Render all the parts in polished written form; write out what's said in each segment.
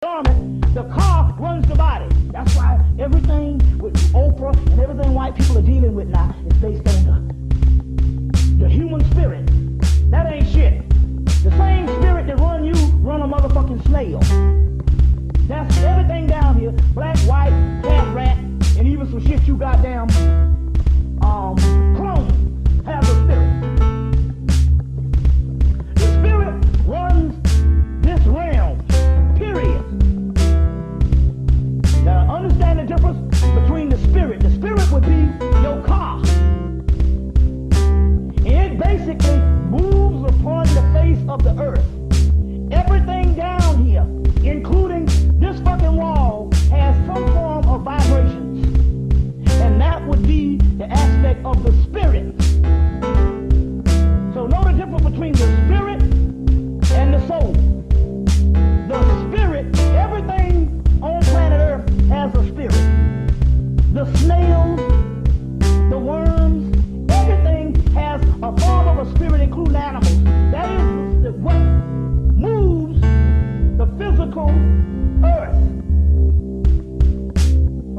dormant, the car runs the body. That's why everything with Oprah and everything white people are dealing with now is based on the human spirit. That ain't shit. The same spirit that run you run a motherfucking snail. That's everything down here. Black, white, cat, rat, and even some shit you goddamn clone has a spirit. The spirit runs this realm, period. Now understand the difference between the spirit. The spirit would be your car. It basically moves upon the face of the earth. Everything down here, including this fucking wall, has some form of vibrations. And that would be the aspect of the spirit. So know the difference between the spirit and the soul. The spirit, everything on planet earth has a spirit. The snails, the worms, everything has a form of a spirit, including animals. That is what moves the physical earth.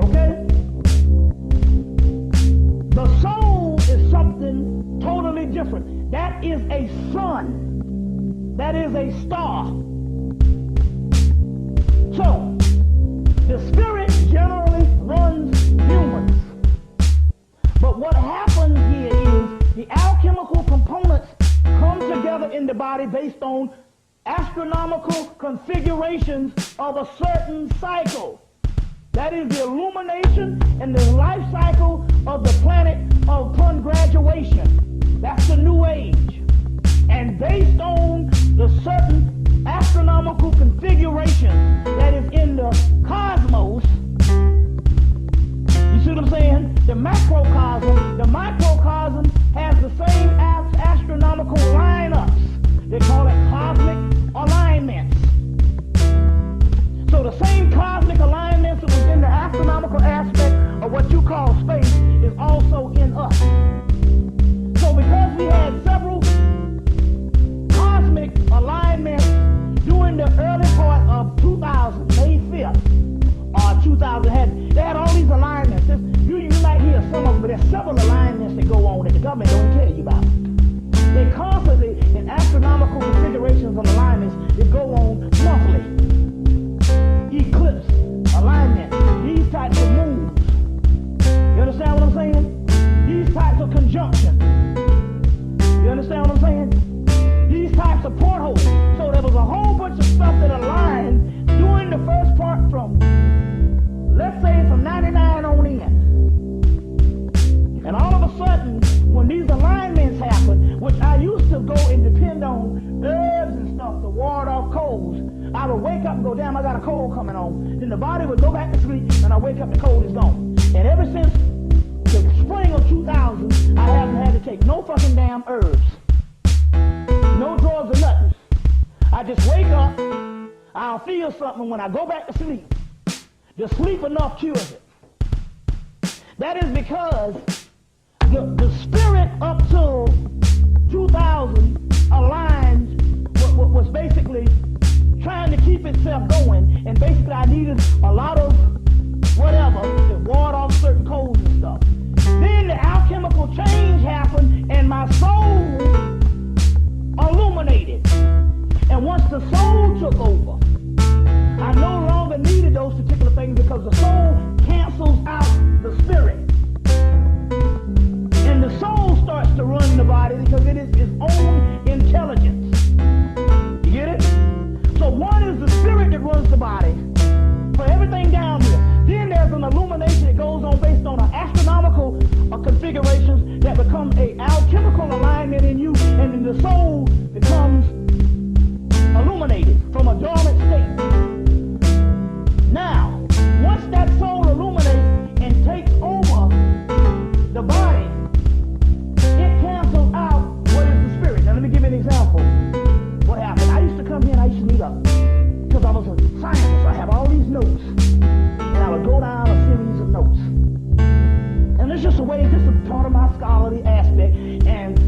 Okay? The soul is something totally different. That is a sun. That is a star. So, the spirit generally runs humans. But what happens here is the alchemical components come together in the body based on astronomical configurations of a certain cycle. That is the illumination and the life cycle of the planet upon graduation. That's the new age. And based on the certain astronomical configuration that is in the cosmos, you see what I'm saying? The macrocosm, the microcosm has the same astronomical lineups. They call it cosmic alignments. So the same cosmic alignments that was in the astronomical aspect of what you call space is also in us. So because we had several cosmic alignments during the early part of 2000, May 5th, or 2000, they had all these alignments. You might hear some of them, but there's several alignments that go on that the government don't tell you about. They constantly, in astronomical configurations of alignments, that go on monthly. Eclipse, alignment, these types of moves. You understand what I'm saying? These types of conjunctions. You understand what I'm saying? These types of portholes. So there was a whole bunch of stuff that aligned during the first part from, let's say, from 99 on in. And all of a sudden, when these alignments happen, which I used to go and depend on herbs and stuff to ward off colds, I would wake up and go, damn, I got a cold coming on. Then the body would go back to sleep, and I wake up, the cold is gone. And ever since the spring of 2000, I haven't had to take no fucking damn herbs. No drugs or nothing. I just wake up, I'll feel something when I go back to sleep. The sleep enough cures it. That is because the spirit up till 2000 aligns what was basically trying to keep itself going, and basically I needed a lot of whatever to ward off certain colds and stuff. Then the alchemical change happened and my soul illuminated. And once the soul took over, I no longer needed those particular things because the soul cancels out the spirit. And the soul starts to run the body because it is its own intelligence. You get it? So one is the spirit that runs the body for everything down here. Then there's an illumination that goes on based on an astronomical configurations that become a alchemical alignment in you, and then the soul becomes illuminated from a dormant state. Now, once that soul illuminates and takes over the body, it cancels out what is the spirit. Now let me give you an example. What happened? I used to come here and I used to meet up because I was a scientist. I have all these notes, and I would go down a series of notes. And it's just a way, just a part of my scholarly aspect. And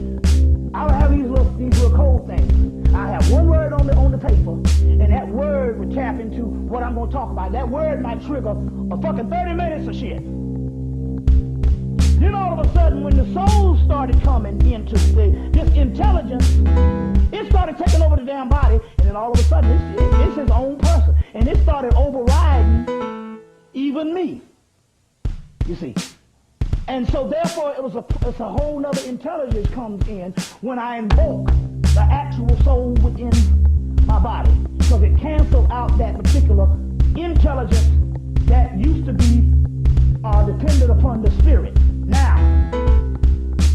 I would have these little code things. I have one word on the paper, and that word would tap into you what I'm going to talk about. That word might trigger a fucking 30 minutes of shit. Then all of a sudden, when the soul started coming into this intelligence, it started taking over the damn body, and then all of a sudden, it's his own person. And it started overriding even me, you see. And so therefore, it's a whole nother intelligence comes in when I invoke the actual soul within my body, because it cancels out that particular intelligence that used to be dependent upon the spirit. Now,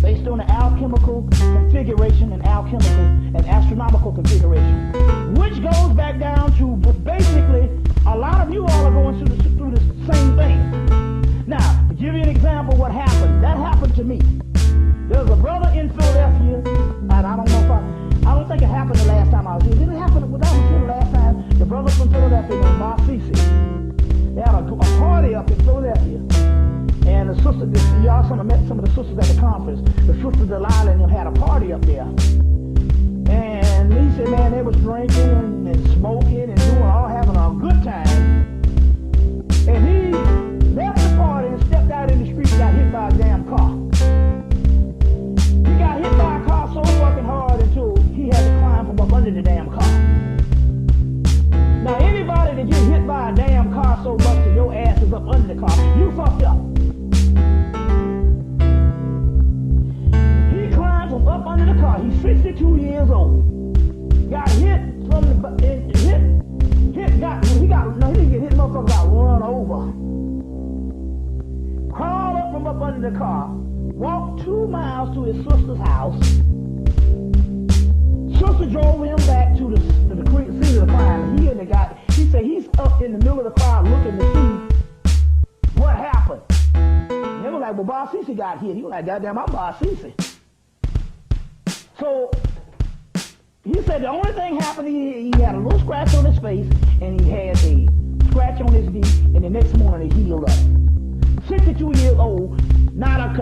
based on the alchemical configuration and alchemical and astronomical configuration, which goes back down to basically a lot of you all are going through the same thing. Now, to give you an example of what happened, that happened to me. There was a brother in Philadelphia, and I don't think it happened the last time I was here. Didn't it happen when I was here the last time? The brother from Philadelphia named Marcisi. They had a party up in Philadelphia. And the sister, y'all met some of the sisters at the conference. The sister Delilah and them had a party up there. And he said, man, they was drinking and smoking and doing all, having a good time. And he left the party and stepped out in the street and got hit by a damn car. He got hit by a car so fucking hard until he had to climb from up under the damn car. Now, anybody that get hit by a damn car so much that your ass is up under the car, you fucked up. He climbed from up under the car. He's 62 years old. Got hit from the he didn't get hit, motherfucker got run over. Crawled up from up under the car, walked 2 miles to his sister's house. Sister drove him back to the scene of the crime. He said he's up in the middle of the crowd looking to see what happened. And they were like, well, Bob Cece got hit. He was like, goddamn, I'm Bob Cece. So he said the only thing happened, he had a little scratch on his face, and he had a scratch on his knee, and the next morning he healed up. 62 years old, not a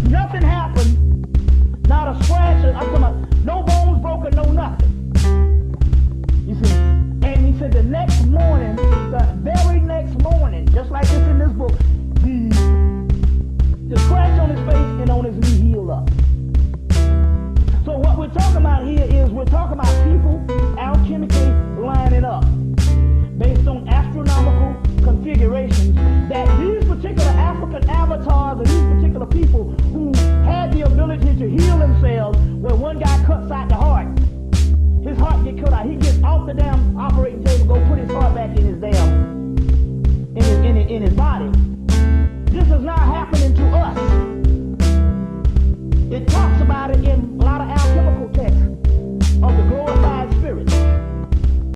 nothing happened, not a scratch, I'm talking about no bones broken, no nothing. You see? And he said the next morning, the very next morning, just like it's in this book, the scratch on his face and on his knee healed up. So what we're talking about here is we're talking about people